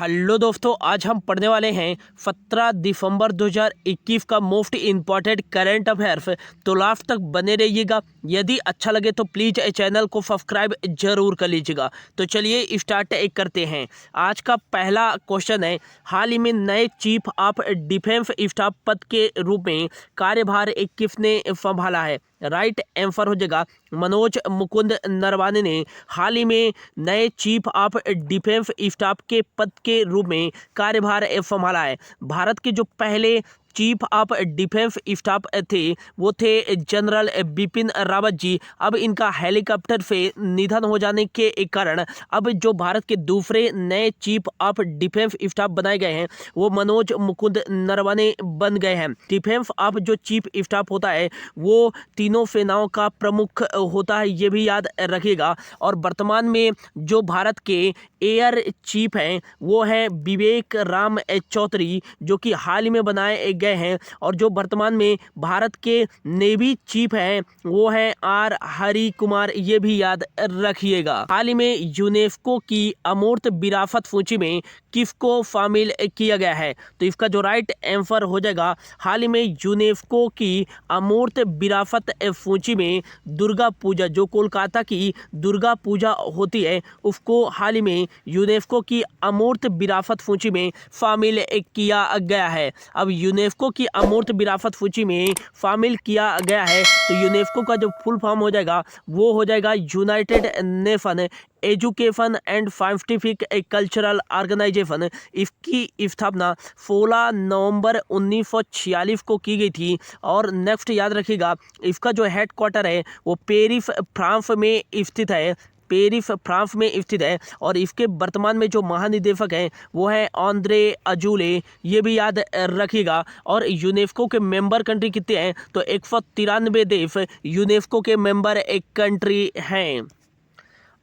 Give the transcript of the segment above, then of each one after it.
Hello दोस्तों, आज हम पढ़ने वाले हैं 17 दिसंबर 2021 का मोस्ट इम्पॉर्टेंट करंट अफेयर्स। तो लास्ट तक बने रहिएगा। यदि अच्छा लगे तो प्लीज़ चैनल को सब्सक्राइब जरूर कर लीजिएगा। तो चलिए स्टार्ट करते हैं। आज का पहला क्वेश्चन है, हाल ही में नए चीफ ऑफ डिफेंस स्टाफ पद के रूप में कार्यभार किसने संभाला है? राइट आंसर हो जाएगा मनोज मुकुंद नरवाने ने हाल ही में नए चीफ ऑफ डिफेंस स्टाफ के पद के रूप में कार्यभार संभाला है। भारत के जो पहले चीफ ऑफ डिफेंस स्टाफ थे वो थे जनरल बिपिन रावत जी। अब इनका हेलीकॉप्टर से निधन हो जाने के कारण अब जो भारत के दूसरे नए चीफ ऑफ डिफेंस स्टाफ बनाए गए हैं वो मनोज मुकुंद नरवाने बन गए हैं। डिफेंस ऑफ जो चीफ स्टाफ होता है वो तीनों सेनाओं का प्रमुख होता है, ये भी याद रखिएगा। और वर्तमान में जो भारत के एयर चीफ हैं वो हैं विवेक राम चौधरी, जो कि हाल ही में बनाए गए हैं। और जो वर्तमान में भारत के नेवी चीफ हैं वो हैं आर हरि कुमार, ये भी याद रखिएगा। हाल ही में यूनेस्को की अमूर्त विरासत सूची में किसको शामिल किया गया है? तो इसका जो राइट आंसर हो जाएगा, हाल ही में यूनेस्को की अमूर्त विरासत सूची में दुर्गा पूजा, जो कोलकाता की दुर्गा पूजा होती है, उसको हाल ही में यूनेस्को की अमूर्त विरासत सूची में शामिल किया गया है। अब यूनेस्को की अमूर्त विरासत सूची में शामिल किया गया है तो यूनेस्को का जो फुल फॉर्म हो जाएगा वो हो जाएगा united nation education and scientific cultural organisation. इसकी स्थापना 16 नवंबर 1946 को की गई थी। और नेक्स्ट याद रखिएगा, इसका जो हेड क्वार्टर है वो पेरिस फ्रांस में स्थित है। पेरिस फ्रांस में स्थित है। और इसके वर्तमान में जो महानिदेशक हैं वो है आंद्रे अजूले, ये भी याद रखिएगा। और यूनेस्को के मेंबर कंट्री कितने हैं? तो 193 देश यूनेस्को के मेंबर एक कंट्री हैं।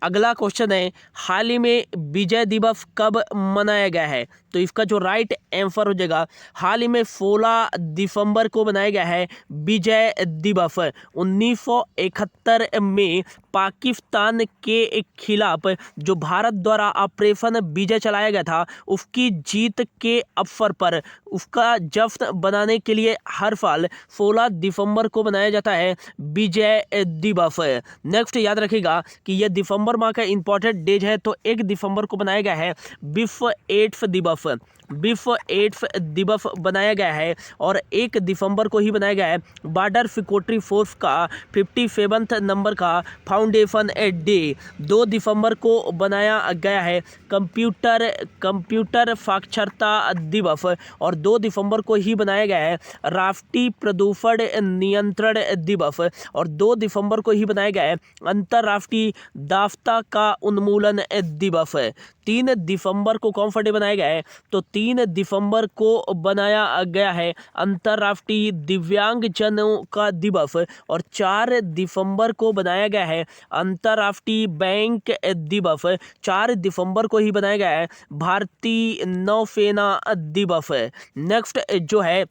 अगला क्वेश्चन है, हाल ही में विजय दिवस कब मनाया गया है? तो इसका जो राइट आंसर हो जाएगा, हाल ही में 16 दिसंबर को मनाया गया है विजय दिवस। 1971 में पाकिस्तान के खिलाफ जो भारत द्वारा ऑपरेशन विजय चलाया गया था उसकी जीत के अवसर पर उसका जश्न बनाने के लिए हर साल 16 दिसंबर को मनाया जाता है विजय दिवस। नेक्स्ट याद रखिएगा कि यह दिसंबर माह का इंपॉर्टेंट डेज है। तो 1 दिसंबर को बनाया गया है विश्व एड्स दिवस। विश्व एड्स दिवस बनाया गया है। और 1 दिसंबर को ही बनाया गया है बॉर्डर सिक्योरिटी फोर्स का 57वां नंबर का फाउंडेशन डे। 2 दिसंबर को बनाया गया है कंप्यूटर साक्षरता दिवस। और 2 दिसंबर को ही बनाया गया है राष्ट्रीय प्रदूषण नियंत्रण दिवस। और 2 दिसंबर को ही बनाया गया है अंतर्राष्ट्रीय दास्ता का उन्मूलन दिवस। 3 दिसंबर को कौन सा डे बनाया गया है? तो 3 दिसंबर को बनाया गया है अंतर्राष्ट्रीय दिव्यांगजनों का दिवस। और 4 दिसंबर को बनाया गया है अंतर्राष्ट्रीय बैंक दिवस। 4 दिसंबर को ही बनाया गया है भारतीय नौसेना दिवस। नेक्स्ट जो है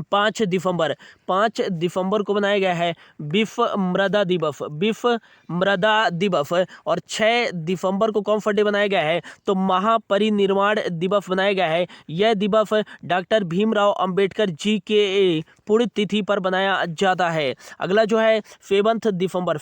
5 दिसंबर को बनाया गया है विश्व मृदा दिवस। विश्व मृदा दिवस। और 6 दिसंबर को कौन सा डे बनाया गया है? तो महापरिनिर्वाण दिवस बनाया गया है। यह दिवस डॉक्टर भीमराव अंबेडकर जी के पुण्यतिथि पर बनाया जाता है। अगला जो है 7 दिसंबर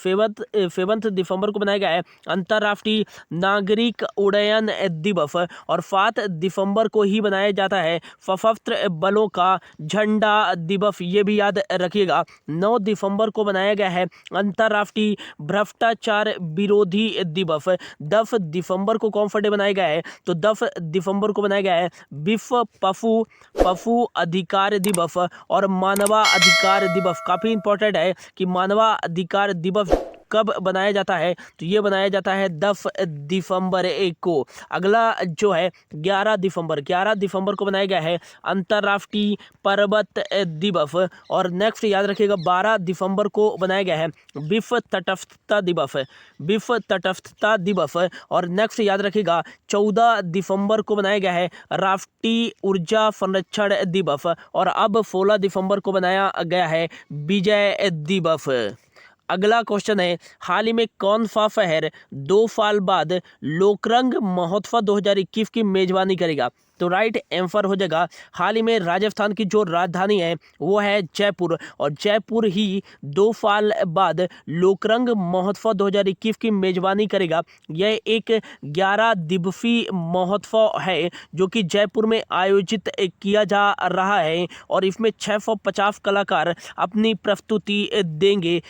को बनाया गया है अंतर्राष्ट्रीय नागरिक उड्डयन दिवस। और 7 दिसंबर को ही बनाया जाता है सशस्त्र बलों का झंडा दिवस, ये भी याद रखिएगा। 9 दिसंबर को बनाया गया है अंतर्राष्ट्रीय भ्रष्टाचार विरोधी दिवस। 10 दिसंबर को कौन सा डे बनाया गया है? तो 10 दिसंबर को बनाया गया है विश्व पशु अधिकार दिवस और मानवाधिकार दिवस। काफी इंपॉर्टेंट है कि मानवाधिकार दिवस कब बनाया जाता है? तो ये बनाया जाता है 10 दिसंबर को। अगला जो है 11 दिसंबर को बनाया गया है अंतर्राष्ट्रीय पर्वत दिवस। और नेक्स्ट याद रखिएगा 12 दिसंबर को बनाया गया है विश्व तटस्थता दिवस। और नेक्स्ट याद रखिएगा 14 दिसंबर को बनाया गया है राष्ट्रीय ऊर्जा संरक्षण दिवस। और अब 16 दिसंबर को बनाया गया है विजय दिवस। अगला क्वेश्चन है, हाल ही में कौन सा शहर 2 साल बाद लोकरंग महोत्सव 2021 की मेजबानी करेगा? तो राइट आंसर हो जाएगा, हाल ही में राजस्थान की जो राजधानी है वो है जयपुर, और जयपुर ही 2 साल बाद लोकरंग महोत्सव 2021 की मेजबानी करेगा। यह एक 11 दिवसीय महोत्सव है जो कि जयपुर में आयोजित किया जा रहा है, और इसमें 650 कलाकार अपनी प्रस्तुति देंगे।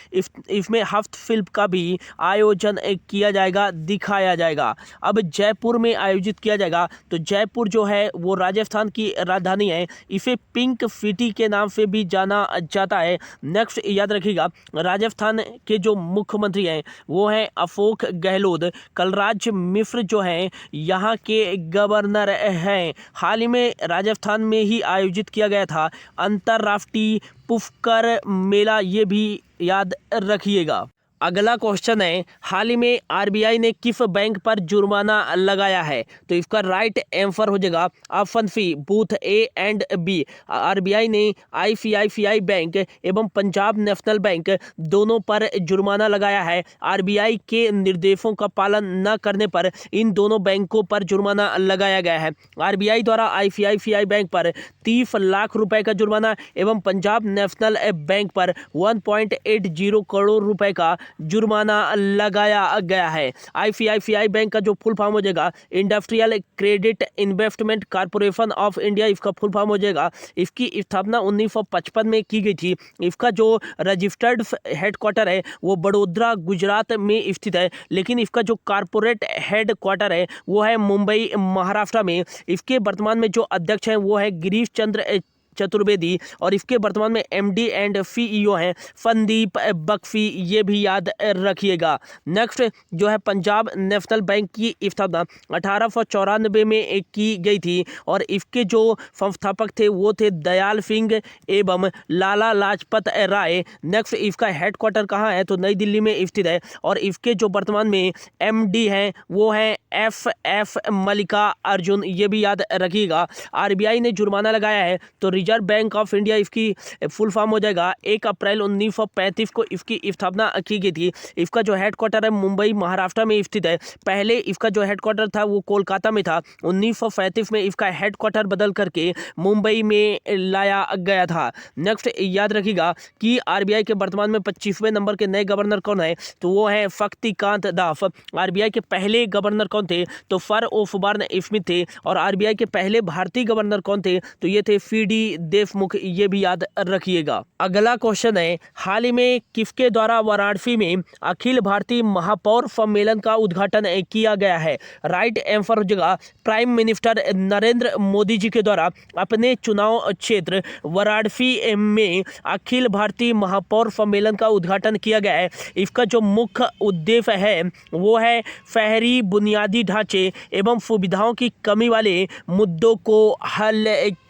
इसमें हस्तशिल्प का भी आयोजन किया जाएगा, दिखाया जाएगा। अब जयपुर में आयोजित किया जाएगा, तो जयपुर जो है वो राजस्थान की राजधानी है, इसे पिंक सिटी के नाम से भी जाना जाता है। नेक्स्ट याद रखिएगा, राजस्थान के जो मुख्यमंत्री हैं वो हैं अशोक गहलोत। कलराज मिश्र जो हैं यहाँ के गवर्नर हैं। हाल ही में राजस्थान में ही आयोजित किया गया था अंतर्राष्ट्रीय पुष्कर मेला, ये भी याद रखिएगा। अगला क्वेश्चन है, हाल ही में आरबीआई ने किस बैंक पर जुर्माना लगाया है? तो इसका राइट आंसर हो जाएगा option C, both A and B. RBI ने आईसीआईसीआई बैंक एवं पंजाब नेशनल बैंक दोनों पर जुर्माना लगाया है। आरबीआई के निर्देशों का पालन न करने पर इन दोनों बैंकों पर जुर्माना लगाया गया है। आरबीआई द्वारा आईसीआईसीआई बैंक पर 30 लाख रुपए का जुर्माना एवं पंजाब नेशनल बैंक पर 1.80 करोड़ रुपए का जुर्माना लगाया गया है। आईसीआईसीआई बैंक का जो फुल फॉर्म हो जाएगा industrial credit investment corporation of India, इसका फुल फॉर्म हो जाएगा। इसकी स्थापना 1955 में की गई थी। इसका जो रजिस्टर्ड हेडक्वार्टर है वो बड़ोदरा गुजरात में स्थित है, लेकिन इसका जो कॉर्पोरेट हेडक्वार्टर है वो है मुंबई महाराष्ट्र में। इसके वर्तमान में जो अध्यक्ष हैं वो है गिरीश चंद्र चतुर्वेदी, और इसके वर्तमान में एमडी एंड सीईओ हैं संदीप बख्शी, ये भी याद रखिएगा। नेक्स्ट जो है, पंजाब नेशनल बैंक की स्थापना 1894 में की गई थी, और इसके जो संस्थापक थे वो थे दयाल सिंह एवं लाला लाजपत राय। नेक्स्ट इसका हेडक्वार्टर कहाँ है? तो नई दिल्ली में स्थित है, और इसके जो वर्तमान में एमडी हैं वो हैं एफ मल्लिका अर्जुन, ये भी याद रखिएगा। आरबीआई ने जुर्माना लगाया है, तो रिजर्व बैंक ऑफ इंडिया इसकी फुल फॉर्म हो जाएगा। 1 अप्रैल 1935 को इसकी स्थापना की गई थी। इसका जो हेडक्वार्टर है मुंबई महाराष्ट्र में स्थित है। पहले इसका जो हेडक्वार्टर था वो कोलकाता में था। 1935 में इसका हेडक्वार्टर बदल करके मुंबई में लाया गया था। नेक्स्ट याद रखिएगा कि आरबीआई के वर्तमान में 25वें नंबर के नए गवर्नर कौन है? तो वो है शक्तिकांत दास। आरबीआई के पहले गवर्नर कौन थे? तो सर ओसबॉर्न स्मिथ थे। और आरबीआई के पहले भारतीय गवर्नर कौन थे? तो ये थे सीडी देशमुख, ये भी याद रखिएगा। अगला क्वेश्चन है, हाल ही में किसके द्वारा वाराणसी में अखिल भारतीय महापौर सम्मेलन का उद्घाटन किया गया है? राइट आंसर हो जाएगा, प्राइम मिनिस्टर नरेंद्र मोदी जी के द्वारा अपने चुनाव क्षेत्र वाराणसी में अखिल भारतीय महापौर सम्मेलन का उद्घाटन किया गया है। इसका जो मुख्य उद्देश्य है वो है शहरी बुनियादी ढांचे एवं सुविधाओं की कमी वाले मुद्दों को हल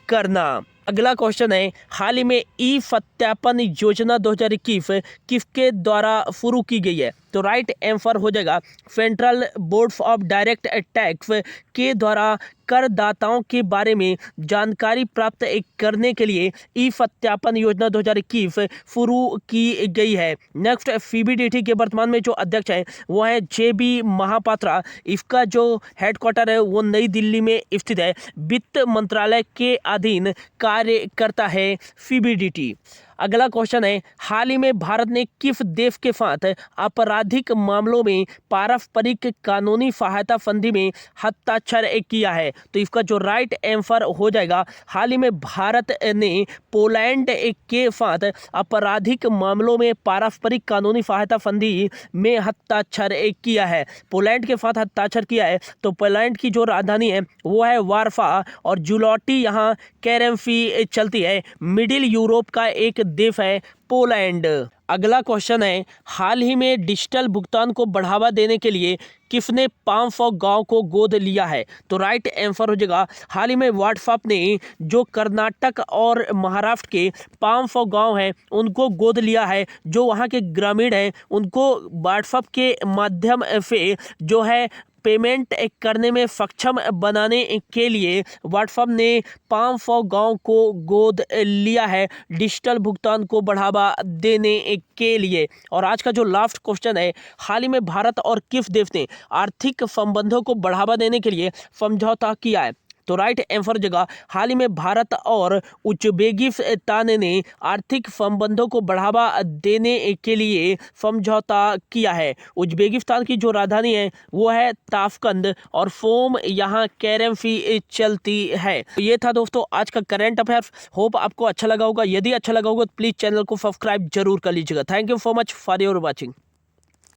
करना। अगला क्वेश्चन है, हाल ही में ई सत्यापन योजना 2021 किसके द्वारा शुरू की गई है? तो राइट आंसर हो जाएगा, central board of direct tax के द्वारा करदाताओं के बारे में जानकारी प्राप्त करने के लिए ई सत्यापन योजना 2021 शुरू की गई है। नेक्स्ट सीबीडीटी के वर्तमान में जो अध्यक्ष हैं वो है जेबी महापात्रा। इसका जो हेडक्वार्टर है वो नई दिल्ली में स्थित है। वित्त मंत्रालय के अधीन कार्य करता है सीबीडीटी। अगला क्वेश्चन है, हाल ही में भारत ने किस देश के साथ आपराधिक मामलों में पारस्परिक कानूनी सहायता संधि में हस्ताक्षर किया है? तो इसका जो राइट आंसर हो जाएगा, हाल ही में भारत ने पोलैंड के साथ आपराधिक मामलों में पारस्परिक कानूनी सहायता संधि में हस्ताक्षर किया है। पोलैंड के साथ हस्ताक्षर किया है। तो पोलैंड की जो राजधानी है वो है वार्सा, और जुलॉटी यहाँ करेंसी चलती है। मिडिल यूरोप का एक देश है पोलैंड। अगला क्वेश्चन है, हाल ही में डिजिटल भुगतान को बढ़ावा देने के लिए किसने 500 गांव को गोद लिया है? तो राइट आंसर हो जाएगा, हाल ही में व्हाट्सएप ने जो कर्नाटक और महाराष्ट्र के 500 गांव हैं उनको गोद लिया है। जो वहां के ग्रामीण हैं उनको व्हाट्सएप के माध्यम से जो है पेमेंट करने में सक्षम बनाने के लिए व्हाट्सएप ने गांव को गोद लिया है डिजिटल भुगतान को बढ़ावा देने के लिए। और आज का जो लास्ट क्वेश्चन है, हाल ही में भारत और किस देश ने आर्थिक संबंधों को बढ़ावा देने के लिए समझौता किया है? तो राइट आंसर जगह हाल ही में भारत और उज्बेकिस्तान ने आर्थिक संबंधों को बढ़ावा देने के लिए समझौता किया है। उज्बेकिस्तान की जो राजधानी है वो है ताशकंद और फोम यहाँ करेंसी चलती है। ये था दोस्तों आज का करंट अफेयर्स। होप आपको अच्छा लगा होगा। यदि अच्छा लगा होगा तो प्लीज़ चैनल को सब्सक्राइब जरूर कर लीजिएगा। Thank you so much for your watching.